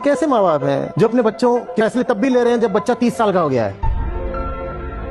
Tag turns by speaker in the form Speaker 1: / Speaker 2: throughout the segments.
Speaker 1: कैसे माँ बाप हैं जो अपने बच्चों के फैसले तब भी ले रहे हैं जब बच्चा 30 साल का हो गया है।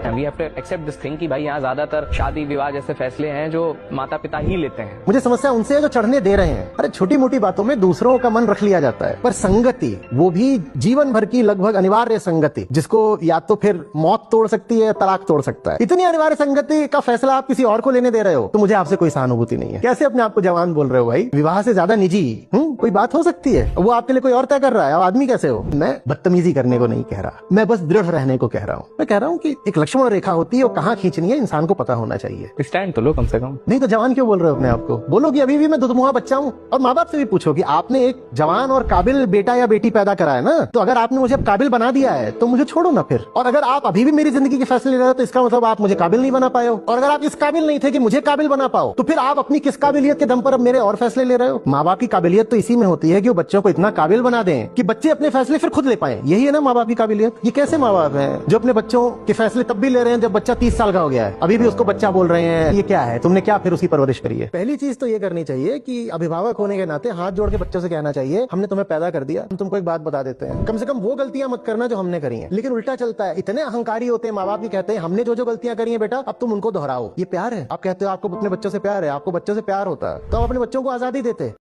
Speaker 2: We have to accept this thing कि भाई यहाँ ज्यादातर शादी विवाह जैसे फैसले हैं जो माता पिता ही लेते हैं।
Speaker 1: मुझे समस्या उनसे है जो चढ़ने दे रहे हैं। अरे छोटी मोटी बातों में दूसरों का मन रख लिया जाता है, पर संगति, वो भी जीवन भर की लगभग अनिवार्य संगति, जिसको या तो फिर मौत तोड़ सकती है या तलाक तोड़ सकता है, इतनी अनिवार्य संगति का फैसला आप किसी और को लेने दे रहे हो तो मुझे आपसे कोई सहानुभूति नहीं है। कैसे अपने आप को जवान बोल रहे हो भाई? विवाह से ज्यादा निजी कोई बात हो सकती है? वो आपके लिए कोई और तय कर रहा है। आप आदमी कैसे हो? मैं बदतमीजी करने को नहीं कह रहा, मैं बस दृढ़ रहने को कह रहा हूँ। मैं कह रहा हूँ कि एक लक्ष्मण रेखा होती है, कहाँ खींचनी है इंसान को पता होना चाहिए।
Speaker 2: स्टैंड तो लो कम से कम।
Speaker 1: नहीं तो जवान क्यों बोल रहे हो अपने आप को? बोलो कि अभी भी मैं दुधमुहा बच्चा हूँ। और माँ बाप से भी पूछो कि आपने एक जवान और काबिल बेटा या बेटी पैदा करा है ना, तो अगर आपने मुझे काबिल बना दिया है तो मुझे छोड़ो ना फिर। और अगर आप अभी भी मेरी जिंदगी के फैसले ले रहे हो तो इसका मतलब आप मुझे काबिल नहीं बना पाए हो। और अगर आप इस काबिल नहीं थे कि मुझे काबिल बना पाओ तो फिर आप अपनी किस काबिलियत के दम पर अब मेरे और फैसले ले रहे हो? माँ बाप की काबिलियत तो इसी में होती है कि वो बच्चों को इतना काबिल बना दें कि बच्चे अपने फैसले फिर खुद ले पाए। यही है ना माँ बाप की काबिलियत। ये कैसे माँ बाप हैं जो अपने बच्चों के फैसले तब भी ले रहे हैं जब बच्चा 30 साल का हो गया है, अभी भी उसको बच्चा बोल रहे हैं? ये क्या है? तुमने क्या फिर उसकी परवरिश करी है? पहली चीज तो ये करनी चाहिए कि अभिभावक होने के नाते हाथ जोड़ के बच्चों से कहना चाहिए, हमने तुम्हें पैदा कर दिया, हम तुमको एक बात बता देते हैं, कम से कम वो गलतियां मत करना जो हमने करी हैं। लेकिन उल्टा चलता है, इतने अहंकारी होते हैं माँ बाप भी, कहते हैं हमने जो जो गलतियां करी हैं बेटा अब तुम उनको दोहराओ। ये प्यार है? आप कहते हो आपको अपने बच्चों से प्यार है, आपको बच्चों से प्यार होता है तो आप अपने बच्चों को आजादी देते।